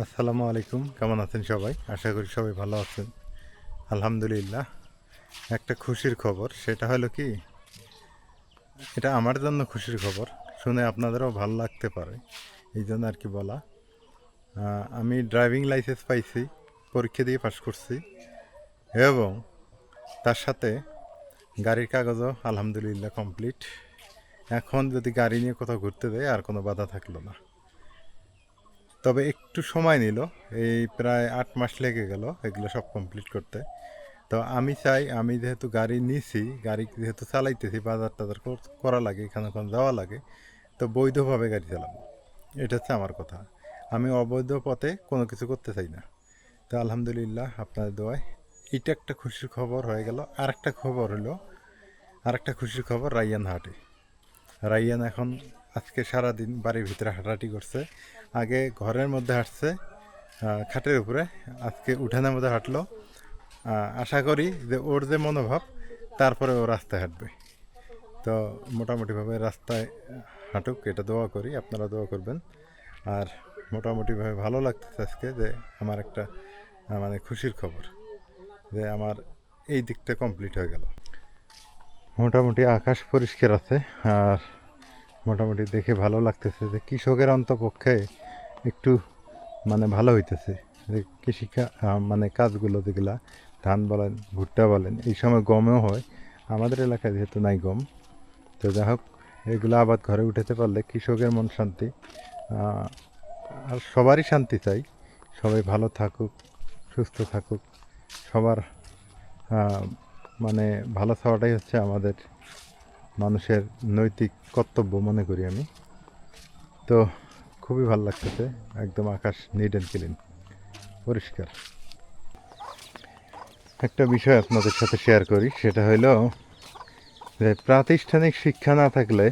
আসসালামু আলাইকুম, কেমন আছেন সবাই? আশা করি সবাই ভালো আছেন। আলহামদুলিল্লাহ। একটা খুশির খবর, সেটা হলো কি, এটা আমার জন্য খুশির খবর, শুনে আপনাদেরও ভালো লাগতে পারে, এই জন্য আর কি বলা। আমি ড্রাইভিং লাইসেন্স পাইছি, পরীক্ষা দিয়ে পাশ করছি, এবং তার সাথে গাড়ির কাগজও আলহামদুলিল্লাহ কমপ্লিট। এখন যদি গাড়ি নিয়ে কোথাও ঘুরতে যাই আর কোনো বাধা থাকলো না। তবে একটু সময় নিল, এই প্রায় 8 মাস লেগে গেল এগুলো সব কমপ্লিট করতে। তো আমি চাই, আমি যেহেতু গাড়ি নিছি, গাড়ি যেহেতু চালাইতেছি, বাজার টাজার করা লাগে, এখানে ওখানে যাওয়া লাগে, তো বৈধভাবে গাড়ি চালাবো, এটা হচ্ছে আমার কথা। আমি অবৈধ পথে কোনো কিছু করতে চাই না। তো আলহামদুলিল্লাহ, আপনার দোয়ায় এটা একটা খুশির খবর হয়ে গেল। আরেকটা খবর হলো, আরেকটা খুশির খবর, রাইয়ান হাটে। রাইয়ান এখন আজকে সারাদিন বাড়ির ভিতরে হাঁটাহাঁটি করছে। আগে ঘরের মধ্যে হাঁটছে, খাটের উপরে, আজকে উঠানের মধ্যে হাঁটলো। আশা করি যে ওর যে মনোভাব, তারপরে ও রাস্তায় হাঁটবে। তো মোটামুটিভাবে রাস্তায় হাঁটুক, এটা দোয়া করি, আপনারা দোয়া করবেন। আর মোটামুটিভাবে ভালো লাগতেছে আজকে যে আমার একটা মানে খুশির খবর, যে আমার এই দিকটা কমপ্লিট হয়ে গেল। মোটামুটি আকাশ পরিষ্কার আছে, আর মোটামুটি দেখে ভালো লাগতেছে যে কৃষকের অন্তপক্ষে একটু মানে ভালো হইতেছে, যে কৃষি মানে কাজগুলো যেগুলা, ধান বলেন, ভুট্টা বলেন, এই সময় গমেও হয়। আমাদের এলাকায় যেহেতু নাই গম, তো যাই হোক, এগুলো আবাদ ঘরে উঠাতে পারলে কৃষকের মন শান্তি। আর সবারই শান্তি চাই, সবাই ভালো থাকুক, সুস্থ থাকুক, সবার মানে ভালো চাওয়াটাই হচ্ছে আমাদের মানুষের নৈতিক কর্তব্য মনে করি আমি। তো খুবই ভালো লাগতেছে, একদম আকাশ নিট অ্যান্ড ক্লিন, পরিষ্কার। একটা বিষয় আপনাদের সাথে শেয়ার করি, সেটা হলো যে প্রাতিষ্ঠানিক শিক্ষা না থাকলে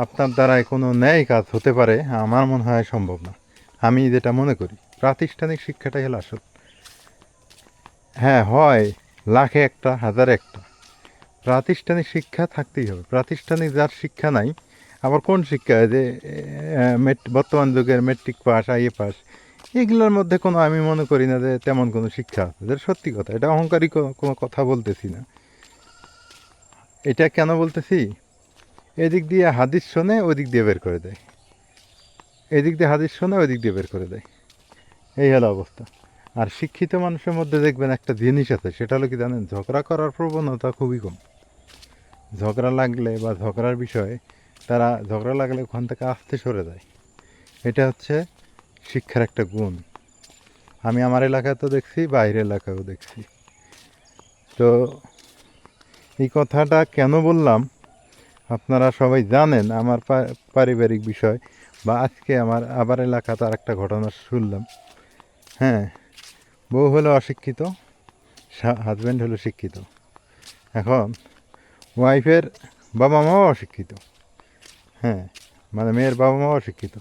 আপনার দ্বারায় কোনো ন্যায় কাজ হতে পারে আমার মনে হয় সম্ভব না। আমি যেটা মনে করি, প্রাতিষ্ঠানিক শিক্ষাটাই হলো আসল। হ্যাঁ, হয় লাখে একটা, হাজারে একটা, প্রাতিষ্ঠানিক শিক্ষা থাকতেই হবে। প্রাতিষ্ঠানিক যার শিক্ষা নাই, আবার কোন শিক্ষা, যে বর্তমান যুগের মেট্রিক পাস, আইএ পাস, এগুলোর মধ্যে কোনো, আমি মনে করি না যে তেমন কোনো শিক্ষা আছে। যেটা সত্যি কথা, এটা অহংকারী কোনো কথা বলতেছি না। এটা কেন বলতেছি, এদিক দিয়ে হাদিস শোনে, ওই দিক দিয়ে বের করে দেয়, এদিক দিয়ে হাদিস শোনে, ওই দিক দিয়ে বের করে দেয়, এই হলো অবস্থা। আর শিক্ষিত মানুষের মধ্যে দেখবেন একটা জিনিস আছে, সেটা হলো কি জানেন, ঝগড়া করার প্রবণতা খুবই কম। ঝগড়া লাগলে বা ঝগড়ার বিষয়ে তারা ঝগড়া লাগলে ওখান থেকে আস্তে সরে যায়। এটা হচ্ছে শিক্ষার একটা গুণ। আমি আমার এলাকায় তো দেখছি, বাইরের এলাকায়ও দেখছি। তো এই কথাটা কেন বললাম, আপনারা সবাই জানেন আমার পারিবারিক বিষয়, বা আজকে আমার আবার এলাকাতে আর একটা ঘটনা শুনলাম। হ্যাঁ, বউ হলো অশিক্ষিত, হাজব্যান্ড হলো শিক্ষিত। এখন ওয়াইফের বাবা মাও অশিক্ষিত। হ্যাঁ, মানে মেয়ের বাবা মাও অশিক্ষিত,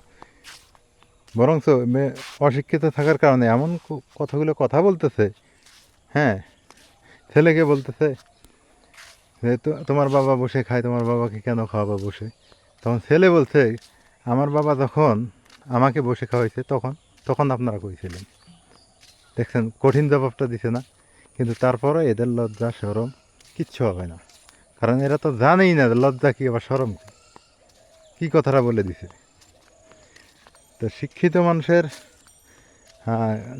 বরঞ্চ মেয়ে অশিক্ষিত থাকার কারণে এমন কথাগুলো কথা বলতেছে। হ্যাঁ, ছেলেকে বলতেছে যে তোমার বাবা বসে খায়, তোমার বাবাকে কেন খাওয়াবা বসে? তখন ছেলে বলছে, আমার বাবা যখন আমাকে বসে খাওয়াইছে, তখন তখন আপনারা কইছিলেন। দেখছেন, কঠিন জবাবটা দিছে না? কিন্তু তারপরে এদের লজ্জা শরম কিচ্ছু হবে না, কারণ এরা তো জানেই না লজ্জা কী আবার শরম কী। কী কথাটা বলে দিছে। তো শিক্ষিত মানুষের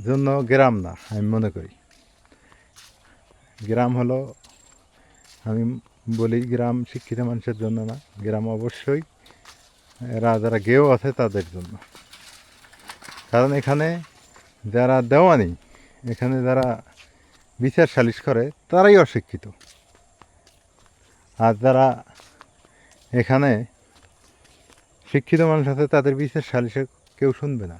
জন্য গ্রাম না, আমি মনে করি গ্রাম হলো, আমি বলি গ্রাম শিক্ষিত মানুষের জন্য না, গ্রাম অবশ্যই এরা যারা গেও আছে তাদের জন্য। কারণ এখানে যারা দেওয়ানি, এখানে যারা বিচার সালিশ করে, তারাই অশিক্ষিত। আর যারা এখানে শিক্ষিত মানুষ আছে, তাদের বিচার সালিশে কেউ শুনবে না,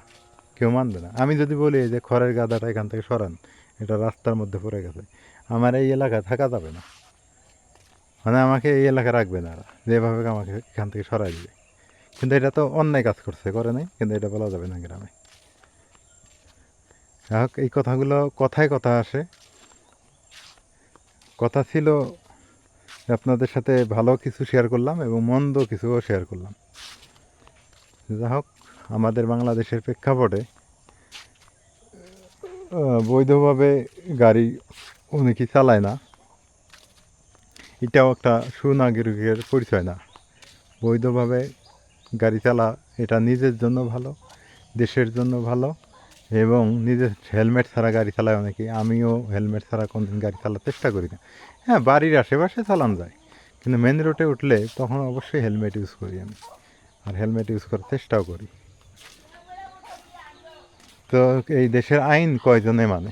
কেউ মানবে না। আমি যদি বলি যে খড়ের গাদাটা এখান থেকে সরান, এটা রাস্তার মধ্যে পড়ে গেছে, আমার এই এলাকায় থাকা যাবে না, মানে আমাকে এই এলাকায় রাখবে না, যেভাবে আমাকে এখান থেকে সরাই দিবে। কিন্তু এটা তো অন্যায় কাজ করছে, করে নাই, কিন্তু এটা বলা যাবে না গ্রামে। যাই এই কথাগুলো কথায় কথা আসে। কথা ছিল আপনাদের সাথে ভালো কিছু শেয়ার করলাম এবং মন্দ কিছুও শেয়ার করলাম। যাই হোক, আমাদের বাংলাদেশের প্রেক্ষাপটে বৈধভাবে গাড়ি অনেকেই চালায় না, এটাও একটা সুনাগরিকের পরিচয় না। বৈধভাবে গাড়ি চালা এটা নিজের জন্য ভালো, দেশের জন্য ভালো, এবং নিজের হেলমেট ছাড়া গাড়ি চালায় অনেকেই। আমিও হেলমেট ছাড়া কোনোদিন গাড়ি চালার চেষ্টা করি না। হ্যাঁ, বাড়ির আশেপাশে চালানো যায়, কিন্তু মেন রোডে উঠলে তখন অবশ্যই হেলমেট ইউজ করি আমি, আর হেলমেট ইউজ করার চেষ্টাও করি। তো এই দেশের আইন কয়জনে মানে?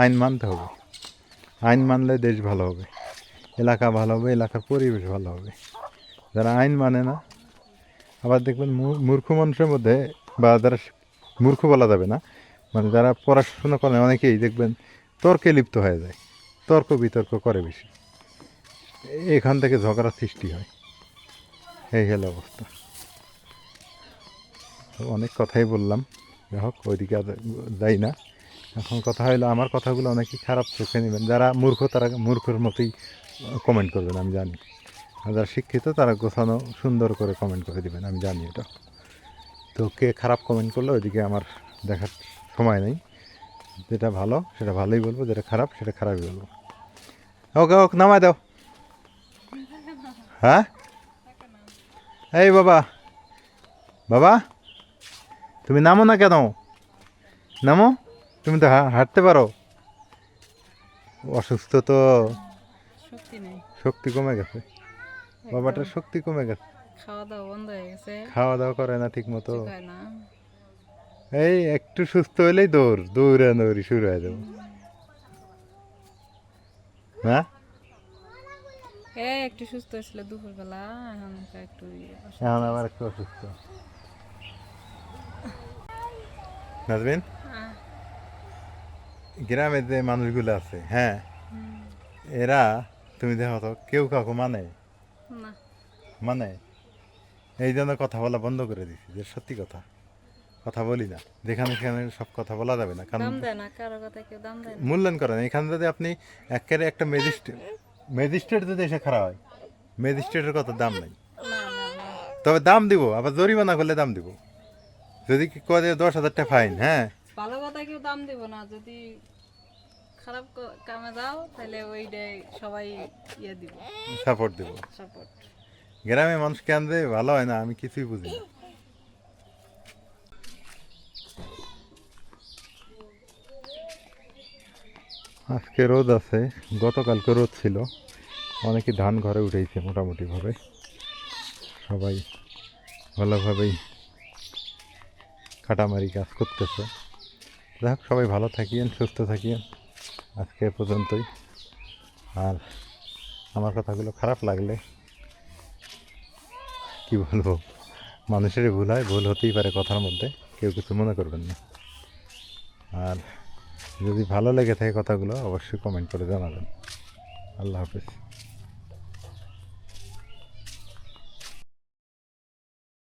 আইন মানতে হবে, আইন মানলে দেশ ভালো হবে, এলাকা ভালো হবে, এলাকার পরিবেশ ভালো হবে। যারা আইন মানে না, আবার দেখবেন মূর্খ মানুষের মধ্যে, বা যারা মূর্খ বলা যাবে না, মানে যারা পড়াশোনা করে অনেকেই দেখবেন তর্কে লিপ্ত হয়ে যায়, তর্ক বিতর্ক করে বেশি, এখান থেকে ঝগড়া সৃষ্টি হয়। এই হলো অবস্থা। তো অনেক কথাই বললাম, যাই হোক ওইদিকে আর যাই না। এখন কথা হলো, আমার কথাগুলো অনেকেই খারাপ চোখে নেবেন। যারা মূর্খ তারা মূর্খের মতোই কমেন্ট করবেন, আমি জানি। আর যারা শিক্ষিত তারা গোছানো সুন্দর করে কমেন্ট করে দেবেন, আমি জানি এটা। তো কে খারাপ কমেন্ট করলো ওইদিকে আমার দেখার সময় নেই। যেটা ভালো সেটা ভালোই বলবো, যেটা খারাপ সেটা খারাপই বলবো। ওকে ওকে, নামায় দাও। হ্যাঁ, এই বাবা, বাবা তুমি নামো না কেন? নামো, তুমি তো হাঁটতে পারো। অসুস্থ তো, শক্তি নেই, শক্তি কমে গেছে, বাবাটার শক্তি কমে গেছে। খাওয়া দাওয়া বন্ধ হয়ে গেছে, খাওয়া দাওয়া করে না ঠিক মতো। কিছু খায় না। এই একটু সুস্থ হলেই দৌড়াদৌড়ি শুরু হয়ে যাবো। হ্যাঁ, একটু সুস্থ হয়েছিল দুপুরবেলা, এখন একটু অসুস্থ। এখন আবার একটু অসুস্থ। নাজমিন, আহ, গ্রামের যে মানুষগুলো আছে, হ্যাঁ, এরা তুমি দেখো তো কেউ কাউকে মানে না, মানে এই জন্য কথা বলা বন্ধ করে দিছি, যে সত্যি কথা কথা বলি না। যেখানে সেখানে সব কথা বলা যাবে না, কারণ দাম দেয় না, কারো কথা কেউ দাম দেয় না। মূল্যায়ন করেন। এখানে যদি আপনি একেবারে একটা ম্যাজিস্ট্রেট যদি এসে খারাপ হয়, ম্যাজিস্ট্রেটের কত দাম নেই, না না না, তবে দাম দিব, আবার জরিমানা করলে দাম দিব। যদি কয়ে 10,000 টাকা ফাইন, হ্যাঁ, ভালো কথা কেউ দাম দিব না। যদি খারাপ কামে যাও তাহলে ওইটাই সবাই ইয়ে দিব, সাপোর্ট দিব। সাপোর্ট। গ্রামে মানুষ কেন যে ভালো হয় না আমি কিছুই বুঝি না। আজকে রোদ আছে, গতকালকে রোদ ছিল। অনেকে ধান ঘরে উঠেছে মোটামুটিভাবে, সবাই ভালোভাবেই কাটামারি কাজ করতেছে। যাক, সবাই ভালো থাকিয়েন, সুস্থ থাকিয়েন। আজকে এ পর্যন্তই। আর আমার কথাগুলো খারাপ লাগলে কি বলবো, মানুষের ভুল হয়, ভুল হতেই পারে কথার মধ্যে, কেউ কিছু মনে করবেন না। আর যদি ভালো লেগে থাকে কথাগুলো অবশ্যই কমেন্ট করে জানাবেন। আল্লাহ হাফেজ।